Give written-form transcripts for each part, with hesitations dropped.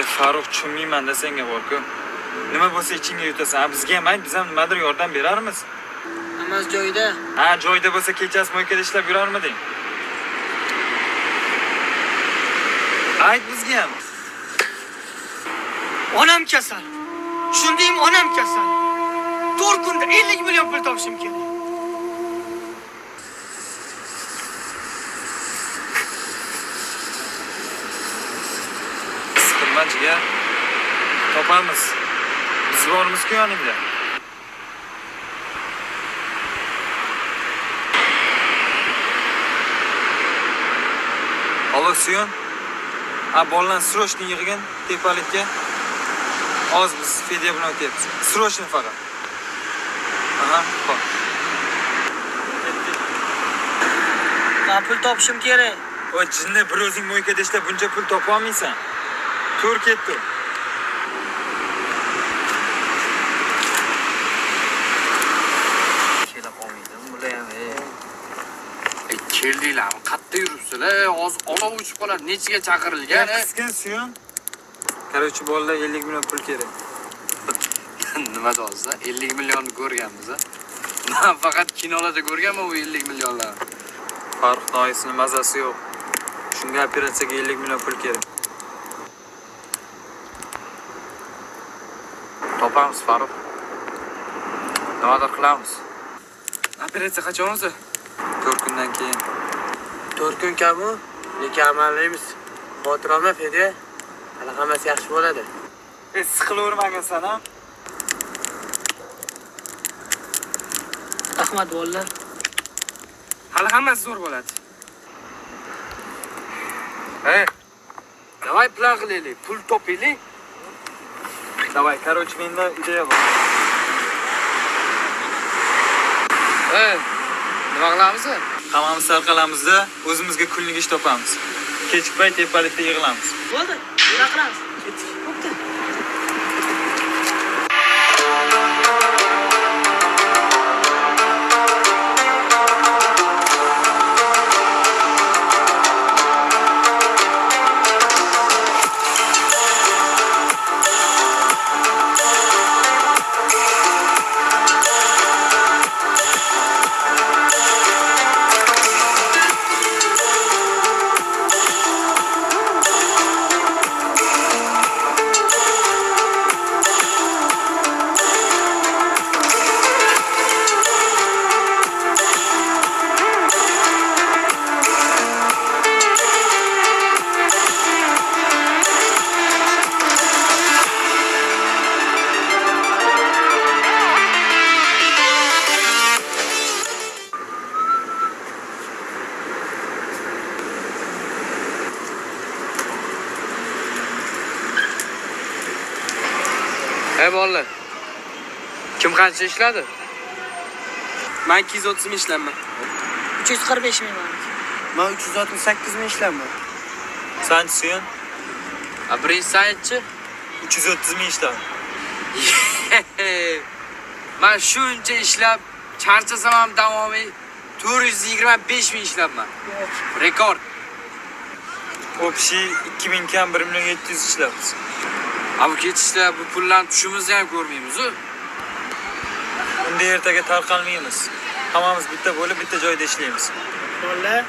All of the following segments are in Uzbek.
Farruh tushunmayman-da senga borku. Nima bo'lsa ichingga yutasan. Bizga ham ayt, biz ham nimadir yordam berarmiz. Hammasi joyida. Ha, joyida bo'lsa kechasi mo'ykada ishlab yurarmiding? Ayt bizga ham. Onam kasal. Tushundingmi? Onam kasal. 4 kunda 50 million pul topishim kerak. Siqilmachiga topamiz. Biz bormiz-ku yoningda. Alo, Suyon. Bolalarni srochni yig'gin tepalikka. Oz biz Fedya bilan o'tyapmiz. Srochni faqat. Aha, xo'p. Men pul topishim kerak. O jinni bir o'zing mo'ykada ishlab buncha pul topa olmaysan. Tur ketdi. Kelib olmaydim, bular ham. Keldinglarmi? Qatta yuribsizlar? Hozir olov uchib qoladi. Nechiga chaqirilgan? Qisqin Suyon. Короче, bolalar 50 million pul kerak. Nima deyapsiz? 50 millionni ko'rganmiz. Men faqat kinolarda ko'rganman u 50 millionlar. Farruh noisini mazasi yo'q. Shunga operatsiyaga 50 million pul kerak. Topamiz Farruh. Nimadir qilamiz. Operatsiya qachon o'zi? 4 kundan keyin. 4 kun kamu, lekin amallaymiz. Xotirama Fedya. Hali hammasi yaxshi bo'ladi. Siqilavermagansan, ha? Rahmat bolalar. Hali hammasi zo'r bo'ladi. Davay plan qilaylik, pul topaylik. Davay, короче, menda ideya bor. Nima qilamiz? Hammamiz tarqalamizda o'zimizga kunlik ish topamiz. Kechki payt tepalikda yig'ilamiz. Bo'ldi. Nima qilamiz? Ketdik. Bo'pti. Bolalar. Kim qancha ishladi? Men 230 ming ishlayman. 345 ming bor. Men 368 ming ishlayman. Sen Suyon, Birinchi saytchi 330 ming ishlam. Men shuncha ishlab, charchasam ham davomiy 425 ming ishlabman. Rekord. Общий 2000 kam 1 million 700 ishlabmiz. Bu ketishda bu pullarni tushimizni ham ko'rmaymiz-ku. Unda ertaga tarqalmaymiz. Hammamiz bitta bo'lib, bitta joyda ishlaymiz. Bolalar,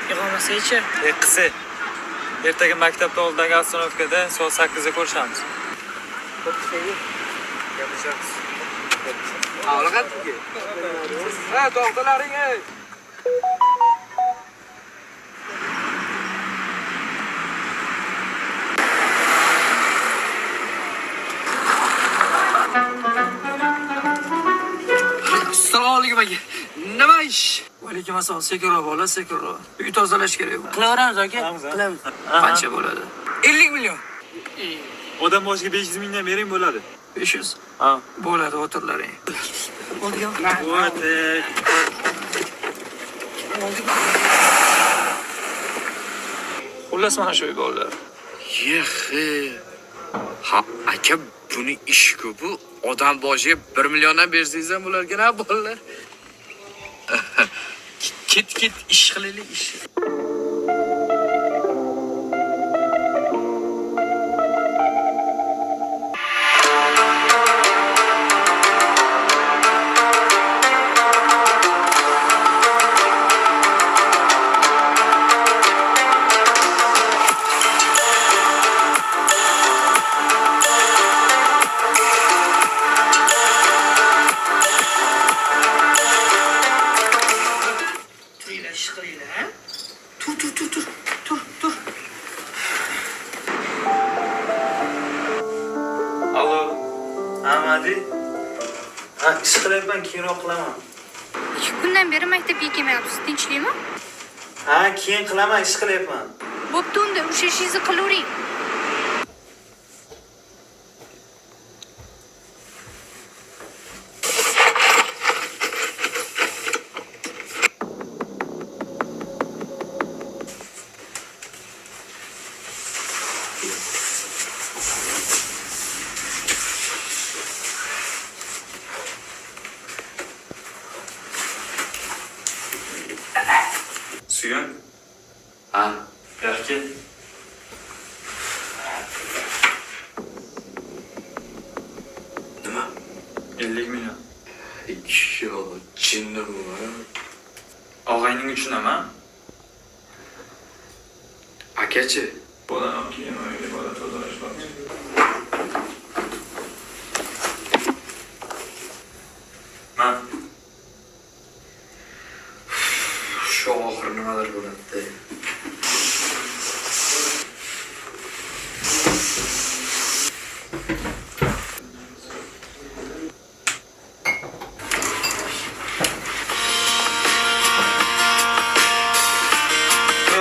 yig'olmasa-chi? Qisi. Ertaga maktabda oldidagi ostanovkada soat 8 da ko'rishamiz. Gaplashamiz. Avlaqatki. To'xtalaring, ey. Assalomu alaykum aka. Nima ish? Alaykum assalom, sekinroq bola, sekinroq. Uy tozalash kerak. Qilaveramiz aka. Qilamiz. Qancha bo'ladi? 50 million. Odam boshiga 500 mingdan bering bo'ladi. 500. Ha. Bo'ladi, o'tirlaring. Xullas mana shu bolalar. Yehe. Ha, aka buni ish-ku bu. Odam boshiga 1 milliondan bersangiz ham bo'larkan, ha bolalar. Ket ish qilaylik, ish. Allo. Amadi. Ha, ish qilyapman, keyinroq qilaman. 2 kundan beri maktabga kelmayapsiz, tinchlikmi? Ha, keyin qilaman, ish qilyapman. Bo'pti, unda urushashingizni qilavering. Suyon, Ha? beri kel. Nima? 50 million. Yo, jinni bu. Og'ayning uchun ama. Akachi. Bolani olib kelgan oilaga bola tozalash lozim. Man Shu oxir nimadir bo'ladi.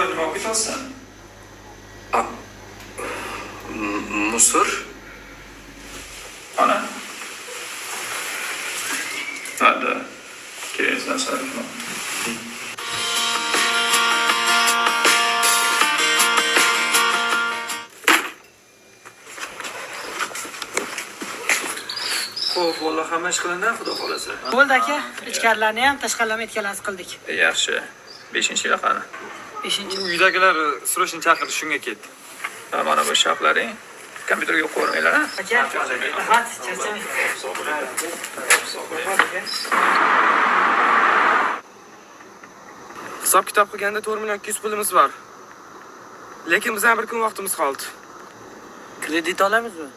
nima o'qiyapsan? Musur? Ana. Hadi. Keyin sarfla. Xo'p, vallahi hamma ish qilindi, xudo xolasa. Bo'ldi aka, ichkarilarni ham tashqarilarni etkalanib qildik. Yaxshi. 5-yil qani? 5-chi. Uydagilar srochni chaqirdi, shunga ketdi. Mana bu shaqlaring kompyuterga qo'yinglar. Aka, rahmat, charchamang. Hisob kitob qilganda 4 million 200 pulimiz bor. Lekin bizdan bir kun vaqtimiz qoldi. Kredit olamizmi?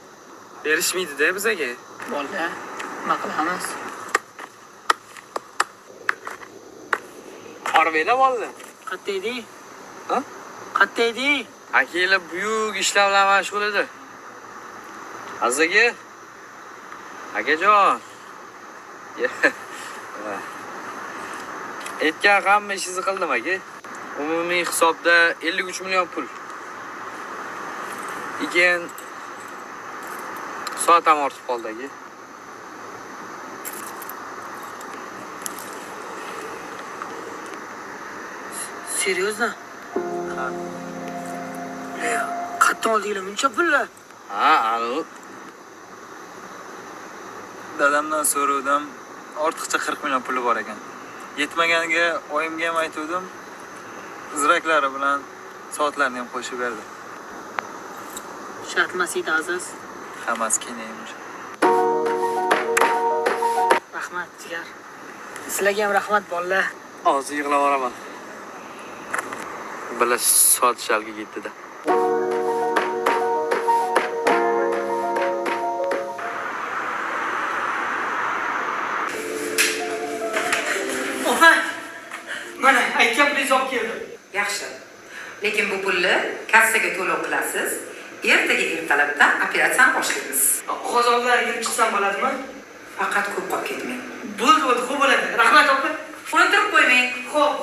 Berishmaydi-da bizaga. Bo'ldi. Nima qilamiz? Harveylar bo'ldi. Qayerda eding? Ha? Qayerda eding? Akila buyuk ishlar bilan mashg'ul edi. Azaga. Akajon. Aytgan hamma ishingizni qildim aka. Umumiy hisobda 53 million pul. Keyin soat ham ortib qoldi aka. Серьезно? Ha. Qayerdan oldinglar buncha pulni? Ha, anu. Dadamdan so'rovdim, ortiqcha 40 million puli bor ekan. Yetmaganiga oyimga ham aytdim. Ziraklari bilan soatlarni ham qo'shib berdi. Shartmasida aziz. Hammasi kengaymiş. Rahmat, jigar. Sizlarga ham rahmat bolalar. Hozir yig'lab boraman. Bila soat shalga ketdi-da. Oha! Mana aytgan pulingiz olib keldim. Yaxshi. Lekin bu pulni kassaga to'lov qilasiz. Ertaga ertalabdan operatsiyani boshlaymiz. Qozonlarga kirib chiqsam bo'ladimi? Faqat ko'p qolib ketmang. Bo'ldi, xo'p bo'ladi. Rahmat opa. Unutirib qo'ymang. Xo'p.